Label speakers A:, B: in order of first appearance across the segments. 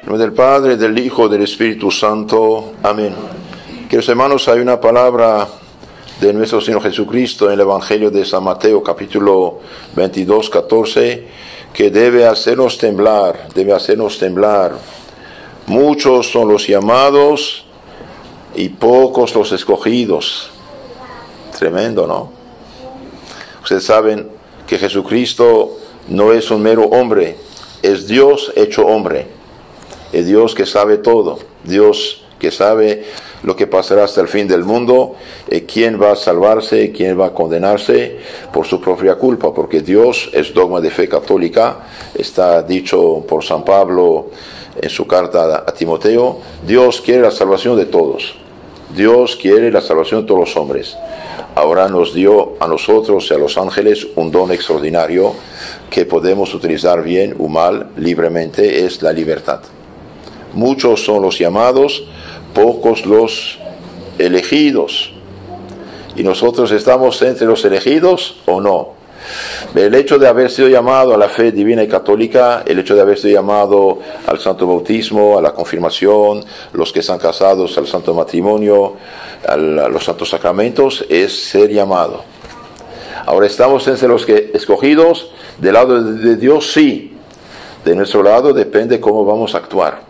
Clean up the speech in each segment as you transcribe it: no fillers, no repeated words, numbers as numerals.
A: En nombre del Padre, del Hijo, del Espíritu Santo. Amén. Queridos hermanos, hay una palabra de nuestro Señor Jesucristo en el Evangelio de San Mateo, capítulo 22, 14, que debe hacernos temblar. Muchos son los llamados y pocos los escogidos. Tremendo, ¿no? Ustedes saben que Jesucristo no es un mero hombre, es Dios hecho hombre. Es Dios que sabe todo, Dios que sabe lo que pasará hasta el fin del mundo, quién va a salvarse, quién va a condenarse por su propia culpa, porque Dios es dogma de fe católica, está dicho por San Pablo en su carta a Timoteo. Dios quiere la salvación de todos, Dios quiere la salvación de todos los hombres. Ahora nos dio a nosotros y a los ángeles un don extraordinario que podemos utilizar bien o mal libremente, es la libertad. Muchos son los llamados, pocos los elegidos. ¿Y nosotros estamos entre los elegidos o no? El hecho de haber sido llamado a la fe divina y católica, el hecho de haber sido llamado al santo bautismo, a la confirmación, los que están casados al santo matrimonio, a los santos sacramentos, es ser llamado. Ahora, ¿estamos entre los que escogidos? Del lado de Dios, sí. De nuestro lado depende cómo vamos a actuar.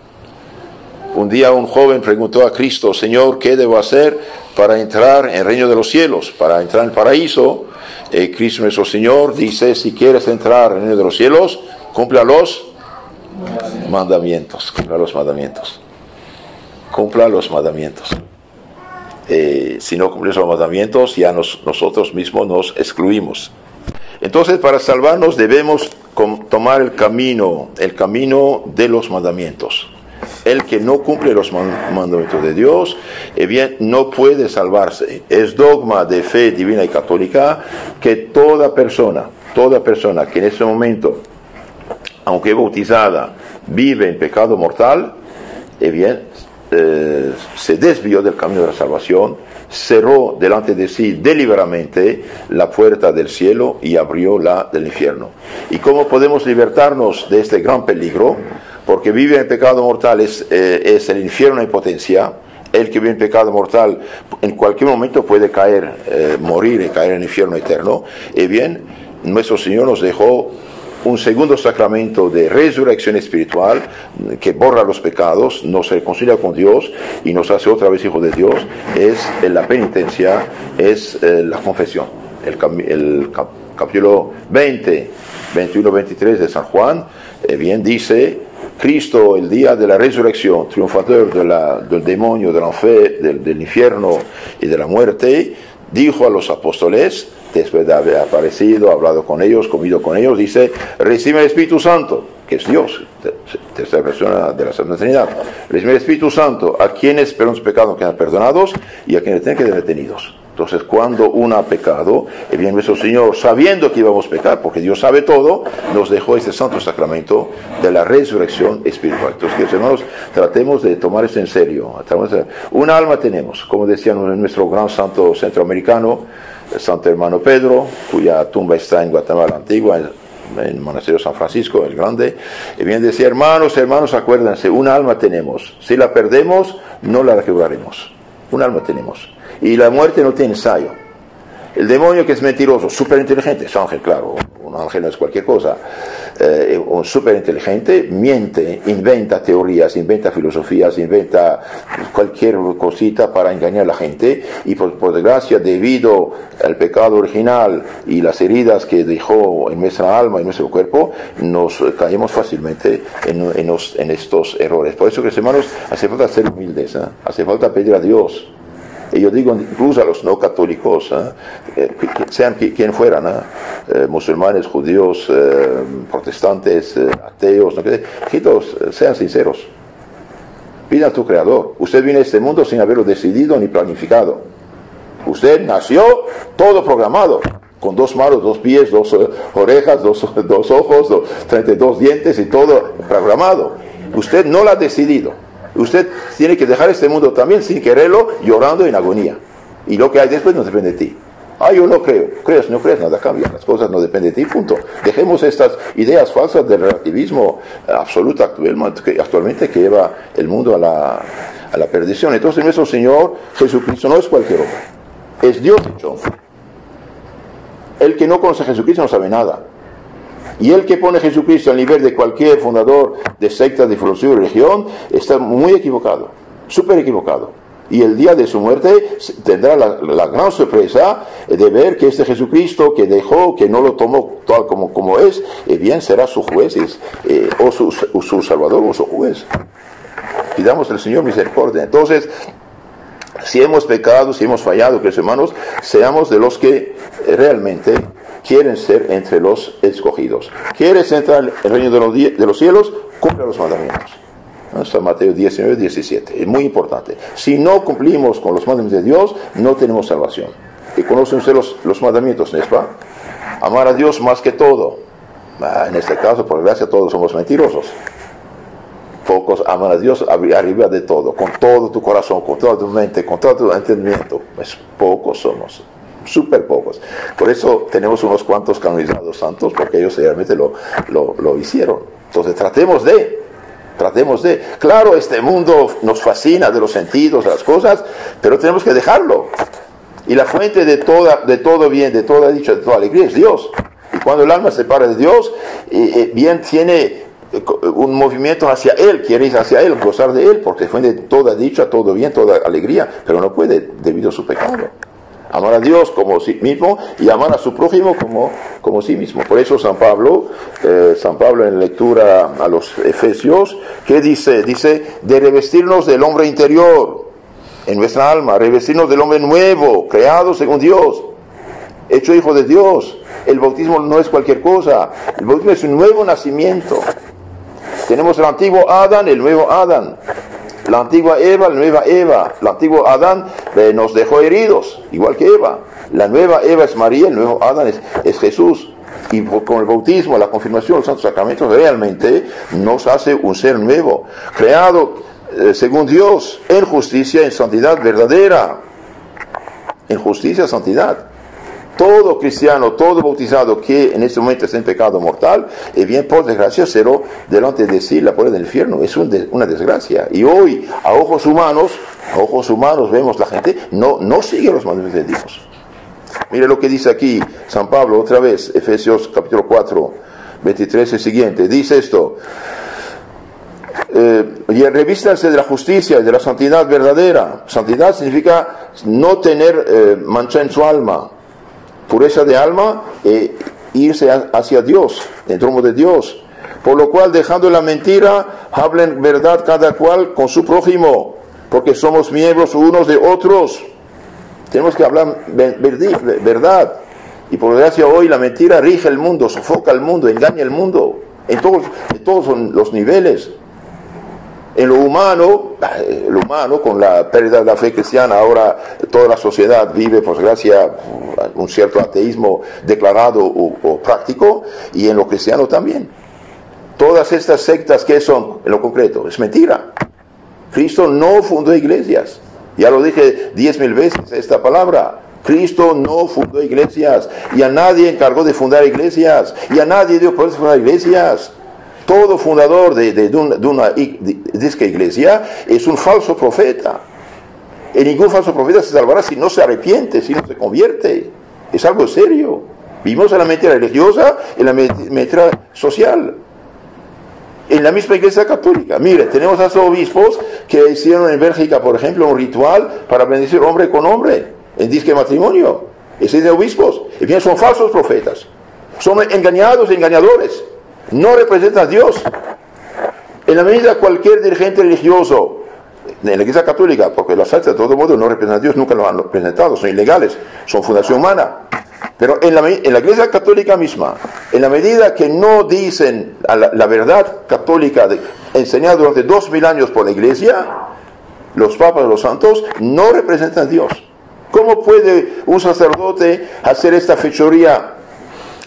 A: Un día un joven preguntó a Cristo: Señor, ¿qué debo hacer para entrar en el reino de los cielos, para entrar en el paraíso? Cristo nuestro Señor dice: si quieres entrar en el reino de los cielos, cumpla los mandamientos. Cumpla los mandamientos. Si no cumples los mandamientos, ya nosotros mismos nos excluimos. Entonces, para salvarnos debemos tomar el camino de los mandamientos. El que no cumple los mandamientos de Dios, bien, no puede salvarse. Es dogma de fe divina y católica que toda persona que en ese momento, aunque bautizada, vive en pecado mortal, bien, se desvió del camino de la salvación, cerró delante de sí deliberadamente la puerta del cielo y abrió la del infierno. ¿Y cómo podemos libertarnos de este gran peligro? Porque vive en pecado mortal es el infierno en potencia. El que vive en pecado mortal en cualquier momento puede caer, morir y caer en el infierno eterno. Y bien, nuestro Señor nos dejó un segundo sacramento de resurrección espiritual que borra los pecados, nos reconcilia con Dios y nos hace otra vez hijos de Dios. Es la penitencia, es la confesión. El capítulo 20, 21, 23 de San Juan, bien dice: Cristo, el día de la resurrección, triunfador del demonio, del infierno y de la muerte, dijo a los apóstoles, después de haber aparecido, hablado con ellos, comido con ellos, dice: recibe el Espíritu Santo, que es Dios, tercera persona de la Santa Trinidad. Recibe el Espíritu Santo a quienes perdonan sus pecados quedan perdonados y a quienes tienen que ser detenidos. Entonces, cuando uno ha pecado, bien, nuestro Señor, sabiendo que íbamos a pecar, porque Dios sabe todo, nos dejó este santo sacramento de la resurrección espiritual. Entonces, queridos hermanos, tratemos de tomar esto en serio. Un alma tenemos, como decía nuestro gran santo centroamericano, el santo hermano Pedro, cuya tumba está en Guatemala Antigua, en el monasterio San Francisco, el Grande. Y bien decía: hermanos, acuérdense, un alma tenemos. Si la perdemos, no la recobraremos. Un alma tenemos. Y la muerte no tiene ensayo. El demonio, que es mentiroso, súper inteligente, es ángel, claro, un ángel no es cualquier cosa, un súper inteligente, miente, inventa teorías, inventa filosofías, inventa cualquier cosita para engañar a la gente, y por desgracia, debido al pecado original y las heridas que dejó en nuestra alma y en nuestro cuerpo, nos caemos fácilmente en estos errores. Por eso, que hermanos, hace falta ser humildes, hace falta pedir a Dios. Y yo digo incluso a los no católicos, sean quien fueran, musulmanes, judíos, protestantes, ateos, que todos sean sinceros. Pidan a tu Creador. Usted viene a este mundo sin haberlo decidido ni planificado. Usted nació todo programado, con 2 manos, 2 pies, 2 orejas, 2 ojos, 32 dientes y todo programado. Usted no lo ha decidido. Usted tiene que dejar este mundo también sin quererlo, llorando en agonía. Y lo que hay después no depende de ti. Yo no creo. Crees, no crees, nada cambia. Las cosas no dependen de ti, punto. Dejemos estas ideas falsas del relativismo absoluto actualmente que lleva el mundo a la perdición. Entonces nuestro Señor Jesucristo no es cualquier hombre. Es Dios hecho hombre. El que no conoce a Jesucristo no sabe nada. Y el que pone a Jesucristo al nivel de cualquier fundador de secta, de filosofía o religión, está muy equivocado, súper equivocado. Y el día de su muerte tendrá la gran sorpresa de ver que este Jesucristo que dejó, que no lo tomó tal como es, bien será su juez, o su salvador o su juez. Pidamos al Señor misericordia. Entonces, si hemos pecado, si hemos fallado, queridos hermanos, seamos de los que realmente quieren ser entre los escogidos. ¿Quieres entrar en el reino de los cielos? Cumple los mandamientos. San Mateo 19, 17. Es muy importante. Si no cumplimos con los mandamientos de Dios, no tenemos salvación. Y conocen ustedes los mandamientos, ¿no es verdad? Amar a Dios más que todo. En este caso, por gracia, todos somos mentirosos. Pocos aman a Dios arriba de todo, con todo tu corazón, con toda tu mente, con todo tu entendimiento. Pues pocos somos, súper pocos. Por eso tenemos unos cuantos canonizados santos, porque ellos realmente lo hicieron. Entonces tratemos de. Claro, este mundo nos fascina de los sentidos, de las cosas, pero tenemos que dejarlo. Y la fuente de todo bien, de toda dicha, de toda alegría es Dios. Y cuando el alma se separa de Dios, bien tiene un movimiento hacia Él, quiere ir hacia Él, gozar de Él, porque fuente de toda dicha, todo bien, toda alegría, pero no puede debido a su pecado. Amar a Dios como sí mismo y amar a su prójimo como sí mismo. Por eso San Pablo en la lectura a los Efesios, ¿qué dice? Dice, de revestirnos del hombre interior, en nuestra alma, revestirnos del hombre nuevo, creado según Dios, hecho hijo de Dios. El bautismo no es cualquier cosa, el bautismo es un nuevo nacimiento. Tenemos el antiguo Adán, el nuevo Adán. La antigua Eva, la nueva Eva. El antiguo Adán nos dejó heridos, igual que Eva. La nueva Eva es María, el nuevo Adán es Jesús. Y con el bautismo, la confirmación, los santos sacramentos, realmente nos hace un ser nuevo, creado según Dios, en justicia, en santidad verdadera. En justicia, santidad. Todo cristiano, todo bautizado que en este momento está en pecado mortal, bien por desgracia será delante de sí la puerta del infierno. Es una desgracia. Y hoy, a ojos humanos vemos la gente no sigue los mandamientos de Dios. Mire lo que dice aquí San Pablo otra vez, Efesios capítulo 4, 23 y siguiente. Dice esto: y revístanse de la justicia y de la santidad verdadera. Santidad significa no tener mancha en su alma. Pureza de alma, irse hacia Dios, en trono de Dios. Por lo cual, dejando la mentira, hablen verdad cada cual con su prójimo, porque somos miembros unos de otros. Tenemos que hablar verdad. Y por desgracia hoy la mentira rige el mundo, sofoca el mundo, engaña el mundo, en todos los niveles. En lo humano, con la pérdida de la fe cristiana, ahora toda la sociedad vive, por desgracia, un cierto ateísmo declarado o práctico, y en lo cristiano también. Todas estas sectas, ¿qué son en lo concreto? Es mentira. Cristo no fundó iglesias. Ya lo dije 10,000 veces esta palabra. Cristo no fundó iglesias, y a nadie encargó de fundar iglesias, y a nadie dio poder de fundar iglesias. Todo fundador de una disque iglesia es un falso profeta. Y ningún falso profeta se salvará si no se arrepiente, si no se convierte. Es algo serio. Vivimos en la mentira religiosa y en la mentira social. En la misma iglesia católica. Mire, tenemos a esos obispos que hicieron en Bélgica, por ejemplo, un ritual para bendecir hombre con hombre en disque matrimonio. Esos de obispos. Y bien, son falsos profetas. Son engañados y engañadores. No representa a Dios. En la medida cualquier dirigente religioso en la iglesia católica, porque las sectas de todo modo no representan a Dios, nunca lo han representado, son ilegales, son fundación humana. Pero en la iglesia católica misma, en la medida que no dicen la verdad católica enseñada durante 2000 años por la iglesia, los papas, los santos, no representan a Dios. ¿Cómo puede un sacerdote hacer esta fechoría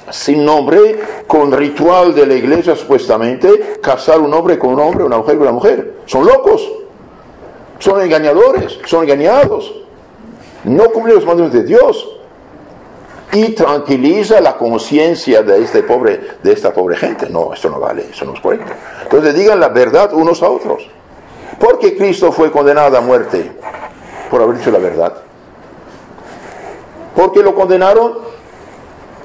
A: sin nombre, con ritual de la iglesia supuestamente, casar un hombre con un hombre, una mujer con una mujer? Son locos, son engañadores, son engañados, no cumplen los mandamientos de Dios. y tranquiliza la conciencia de esta pobre gente. No, esto no vale, eso no es correcto. Entonces digan la verdad unos a otros. ¿Por qué Cristo fue condenado a muerte? Por haber dicho la verdad. ¿Por qué lo condenaron?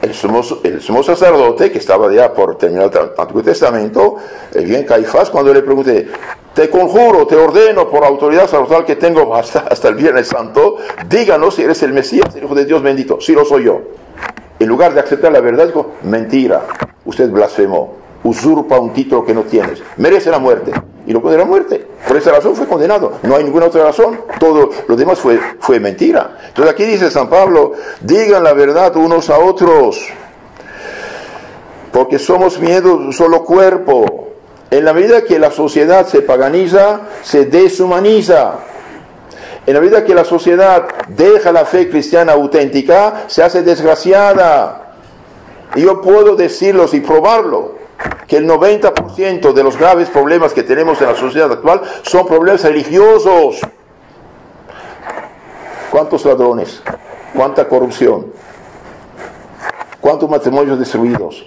A: El sumo sacerdote, que estaba ya por terminar el Antiguo Testamento, el bien Caifás, cuando le pregunté, te conjuro, te ordeno por autoridad sacerdotal que tengo hasta el Viernes Santo, díganos si eres el Mesías, el Hijo de Dios bendito. Sí, lo soy yo. En lugar de aceptar la verdad, dijo, mentira, usted blasfemó, usurpa un título que no tienes, merece la muerte. Y lo condenó a muerte. Por esa razón fue condenado. No hay ninguna otra razón. Todo lo demás fue mentira. Entonces aquí dice San Pablo, digan la verdad unos a otros, porque somos miembros de un solo cuerpo. En la medida que la sociedad se paganiza, se deshumaniza. En la medida que la sociedad deja la fe cristiana auténtica, se hace desgraciada. Y yo puedo decirlos y probarlo, que el 90% de los graves problemas que tenemos en la sociedad actual son problemas religiosos. ¿Cuántos ladrones? ¿Cuánta corrupción? ¿Cuántos matrimonios destruidos?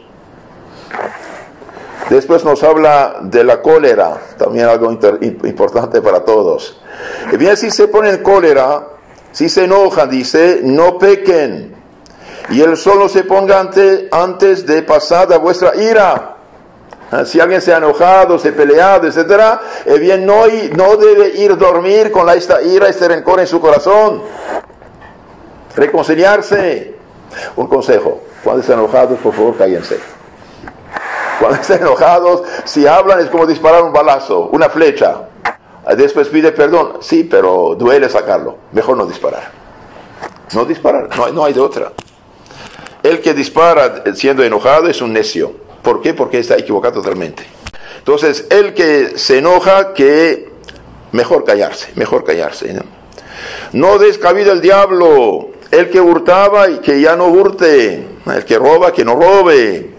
A: Después nos habla de la cólera, también algo importante para todos. Y bien, si se ponen en cólera, si se enojan, dice, no pequen, y el sol no se ponga antes de pasada vuestra ira. Si alguien se ha enojado, se ha peleado, etc., bien, no debe ir a dormir con esta ira, este rencor en su corazón. Reconciliarse. Un consejo, cuando estén enojados, por favor, cállense. Cuando estén enojados, si hablan es como disparar un balazo, una flecha. Después pide perdón. Sí, pero duele sacarlo. Mejor no disparar. No disparar, no hay de otra. El que dispara siendo enojado es un necio. ¿Por qué? Porque está equivocado totalmente. Entonces, el que se enoja, que mejor callarse, ¿no? No des cabida al diablo. El que hurtaba, y que ya no hurte. El que roba, que no robe.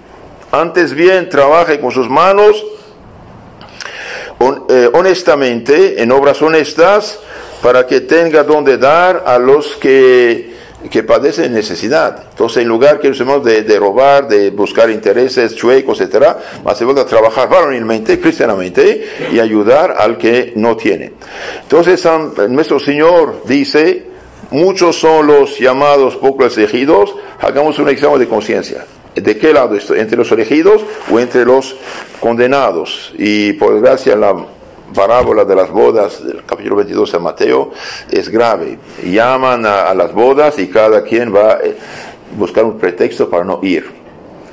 A: Antes bien, trabaje con sus manos honestamente, en obras honestas, para que tenga donde dar a los que padecen necesidad. Entonces, en lugar que usemos de robar, de buscar intereses chuecos, etc., hace falta trabajar varonilmente, cristianamente, y ayudar al que no tiene. Entonces, nuestro Señor dice, muchos son los llamados, pocos elegidos. Hagamos un examen de conciencia. ¿De qué lado estoy? ¿Entre los elegidos o entre los condenados? Y por desgracia, la parábola de las bodas del capítulo 22 de Mateo es grave. Llaman a las bodas y cada quien va a buscar un pretexto para no ir.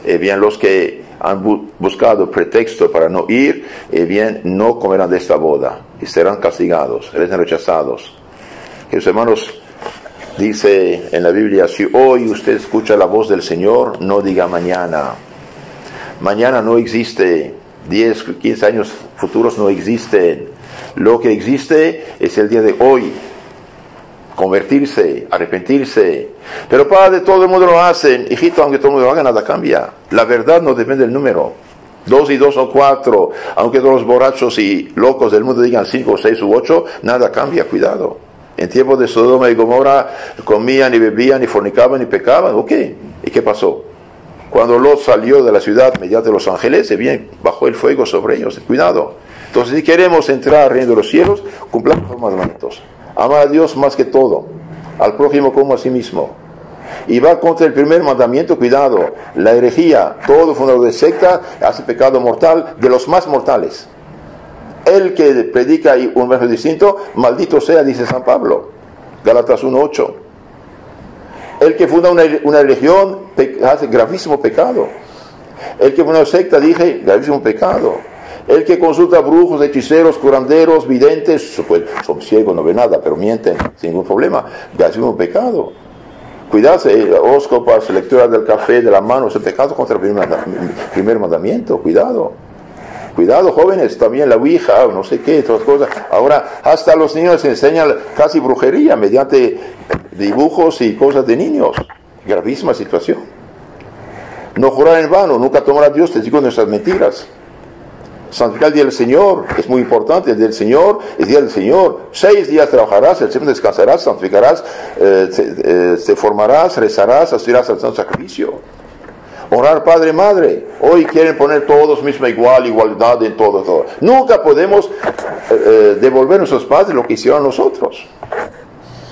A: Bien, los que han buscado pretexto para no ir, bien, no comerán de esta boda y serán castigados, serán rechazados. Queridos hermanos, dice en la Biblia, si hoy usted escucha la voz del Señor, no diga mañana. Mañana no existe. 10, 15 años futuros no existen. Lo que existe es el día de hoy. Convertirse, arrepentirse. Pero padre, todo el mundo lo hace. Hijito, aunque todo el mundo lo haga, nada cambia. La verdad no depende del número. 2 y 2 son 4. Aunque todos los borrachos y locos del mundo digan 5, 6 u 8, nada cambia, cuidado. En tiempos de Sodoma y Gomorra comían y bebían y fornicaban y pecaban. ¿Ok? ¿Y qué pasó? Cuando Lot salió de la ciudad mediante los ángeles, bien, bajó el fuego sobre ellos. Cuidado. Entonces, si queremos entrar al reino de los cielos, cumplamos los mandamientos. Amar a Dios más que todo, al prójimo como a sí mismo. Y va contra el primer mandamiento, cuidado, la herejía, todo fundador de secta hace pecado mortal, de los más mortales. El que predica un mensaje distinto, maldito sea, dice San Pablo, Gálatas 1:8. El que funda una religión hace gravísimo pecado. El que funda una secta, dije, gravísimo pecado. El que consulta brujos, hechiceros, curanderos, videntes, pues, son ciegos, no ven nada, pero mienten sin ningún problema, gravísimo pecado. Cuidarse, horóscopas, lectura del café, de la mano, es el pecado contra el primer mandamiento, cuidado. Cuidado, jóvenes, también la ouija, no sé qué, otras cosas. Ahora, hasta a los niños se enseñan casi brujería mediante dibujos y cosas de niños. Gravísima situación. No jurar en vano, nunca tomar a Dios testigo de nuestras mentiras. Santificar el día del Señor, es muy importante, el día del Señor, el día del Señor. 6 días trabajarás, el 7º descansarás, santificarás, te formarás, rezarás, asistirás al santo sacrificio. Honrar padre, madre. Hoy quieren poner todos misma igualdad en todo. Nunca podemos devolver a nuestros padres lo que hicieron nosotros.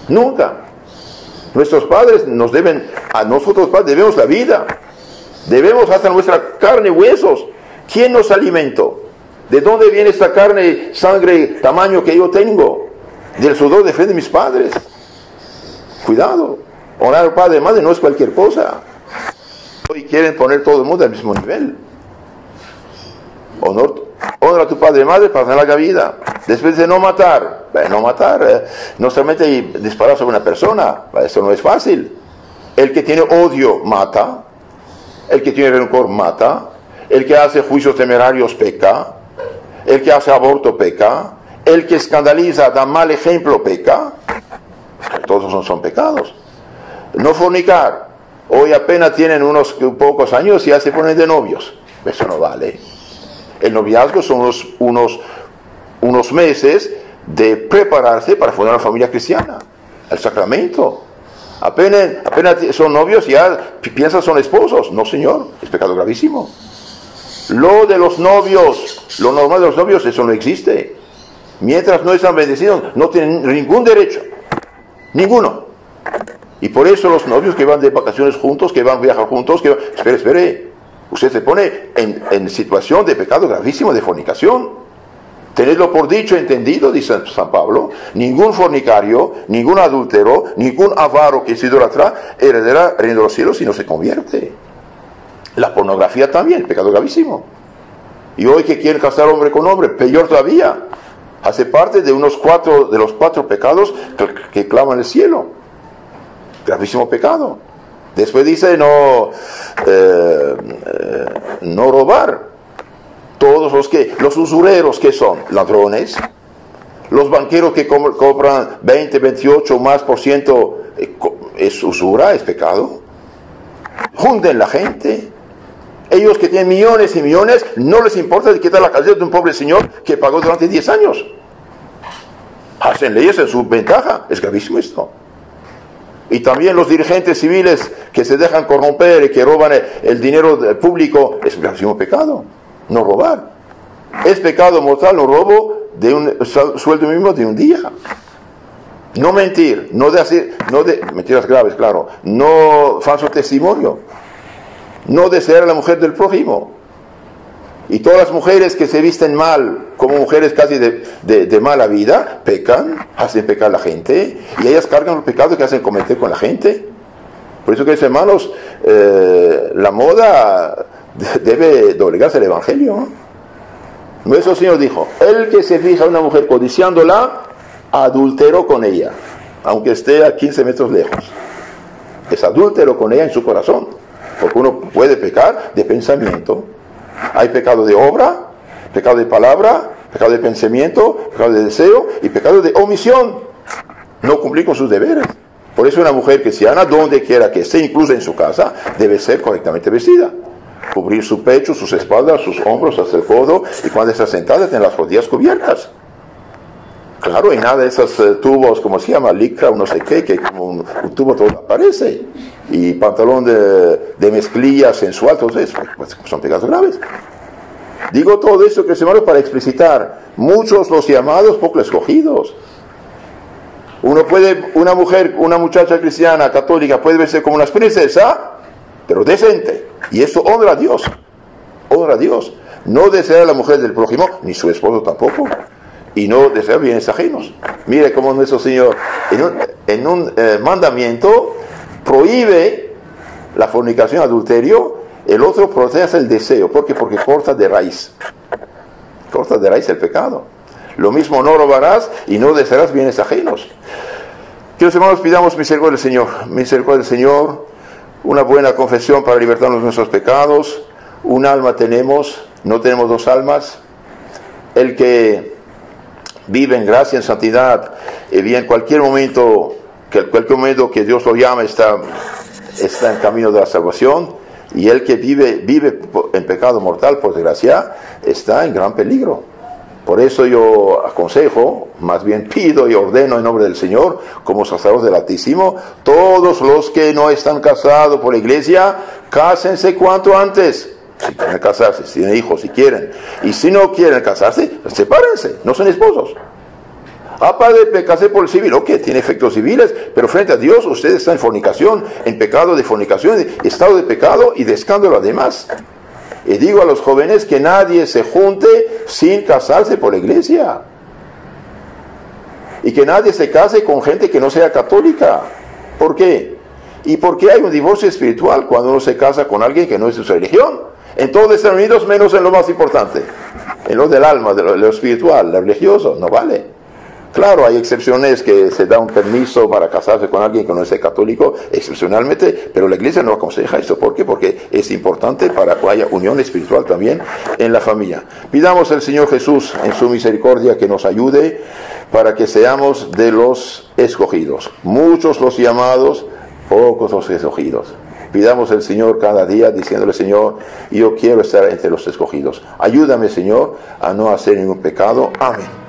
A: Nunca. Nuestros padres nos deben, a nosotros padres debemos la vida. Debemos hasta nuestra carne y huesos. ¿Quién nos alimentó? ¿De dónde viene esta carne, sangre, tamaño que yo tengo? Del sudor de fe de mis padres. Cuidado. Honrar al padre y madre no es cualquier cosa. Hoy quieren poner todo el mundo al mismo nivel. Honra a tu padre y madre para tener la vida. Después de no matar. No matar, no solamente disparar sobre una persona. Eso no es fácil. El que tiene odio mata. El que tiene rencor mata. El que hace juicios temerarios peca. El que hace aborto peca. El que escandaliza, da mal ejemplo, peca. Todos son pecados. No fornicar. Hoy apenas tienen unos pocos años y ya se ponen de novios. Eso no vale. El noviazgo son unos meses de prepararse para fundar una familia cristiana. El sacramento. Apenas son novios y ya piensan son esposos. No, señor. Es pecado gravísimo. Lo de los novios, lo normal de los novios, eso no existe. Mientras no están bendecidos, no tienen ningún derecho. Ninguno. Y por eso los novios que van de vacaciones juntos, que van a viajar juntos, espere, usted se pone en situación de pecado gravísimo, de fornicación. Tenedlo por dicho, entendido, dice San Pablo, ningún fornicario, ningún adúltero, ningún avaro que se idolatra heredará el reino de los cielos si no se convierte. La pornografía también, pecado gravísimo. Y hoy que quieren casar hombre con hombre, peor todavía, hace parte de los 4 pecados que claman el cielo. Gravísimo pecado. Después dice no robar. Todos los usureros que son ladrones, los banqueros que cobran 20, 28 o más por ciento, es usura, es pecado. Junten la gente. Ellos que tienen millones y millones, no les importa de quitar la calidad de un pobre señor que pagó durante 10 años. Hacen leyes en su ventaja. Es gravísimo esto. Y también los dirigentes civiles que se dejan corromper y que roban el dinero público, es un gravísimo pecado. No robar. Es pecado mortal no robo de un sueldo mínimo de un día. No mentir, mentiras graves, claro. No falso testimonio. No desear a la mujer del prójimo. Y todas las mujeres que se visten mal, como mujeres casi de mala vida, pecan, hacen pecar a la gente, y ellas cargan los pecados que hacen cometer con la gente. Por eso, queridos hermanos, la moda debe doblegarse al Evangelio. Nuestro Señor dijo, el que se fija en una mujer codiciándola, adulteró con ella, aunque esté a 15 metros lejos. Es adúltero con ella en su corazón, porque uno puede pecar de pensamiento. Hay pecado de obra, pecado de palabra, pecado de pensamiento, pecado de deseo y pecado de omisión. No cumplir con sus deberes. Por eso una mujer cristiana, donde quiera que esté, incluso en su casa, debe ser correctamente vestida. Cubrir su pecho, sus espaldas, sus hombros hasta el codo, y cuando está sentada tener las rodillas cubiertas. Claro, y nada de esos tubos, como se llama, licra o no sé qué, que como un tubo todo aparece. Y pantalón de mezclilla sensual, todo eso, pues son pecados graves. Digo todo esto, que hermanos, para explicitar, muchos los llamados, pocos los escogidos. Una muchacha cristiana, católica, puede verse como una princesa, pero decente. Y eso honra a Dios. Honra a Dios. No desear a la mujer del prójimo, ni su esposo tampoco. Y no desear bienes ajenos. Mire cómo nuestro Señor, en un mandamiento, prohíbe la fornicación, adulterio. El otro protege el deseo. ¿Por qué? Porque corta de raíz. Corta de raíz el pecado. Lo mismo, no robarás y no desearás bienes ajenos. Queridos hermanos, pidamos misericordia del Señor. Misericordia del Señor. Una buena confesión para libertarnos de nuestros pecados. Un alma tenemos, no tenemos 2 almas. El que vive en gracia, en santidad, y en cualquier momento que Dios lo llame, está en camino de la salvación. Y el que vive en pecado mortal, por desgracia, está en gran peligro. Por eso yo aconsejo, más bien pido y ordeno en nombre del Señor, como sacerdote del Altísimo, todos los que no están casados por la iglesia, cásense cuanto antes. Si quieren casarse, si tienen hijos, si quieren. Y si no quieren casarse, sepárense, no son esposos. Aparte de casarse por el civil, ok, tiene efectos civiles, pero frente a Dios usted está en fornicación, en pecado de fornicación, estado de pecado y de escándalo además. Y digo a los jóvenes que nadie se junte sin casarse por la iglesia. Y que nadie se case con gente que no sea católica. ¿Por qué? Y porque hay un divorcio espiritual cuando uno se casa con alguien que no es de su religión. En todos están unidos menos en lo más importante. En lo del alma, de lo espiritual, lo religioso, no vale. Claro, hay excepciones que se da un permiso para casarse con alguien que no sea católico, excepcionalmente, pero la iglesia no aconseja eso. ¿Por qué? Porque es importante para que haya unión espiritual también en la familia. Pidamos al Señor Jesús en su misericordia que nos ayude para que seamos de los escogidos. Muchos los llamados, pocos los escogidos. Pidamos al Señor cada día diciéndole: Señor, yo quiero estar entre los escogidos. Ayúdame, Señor, a no hacer ningún pecado. Amén.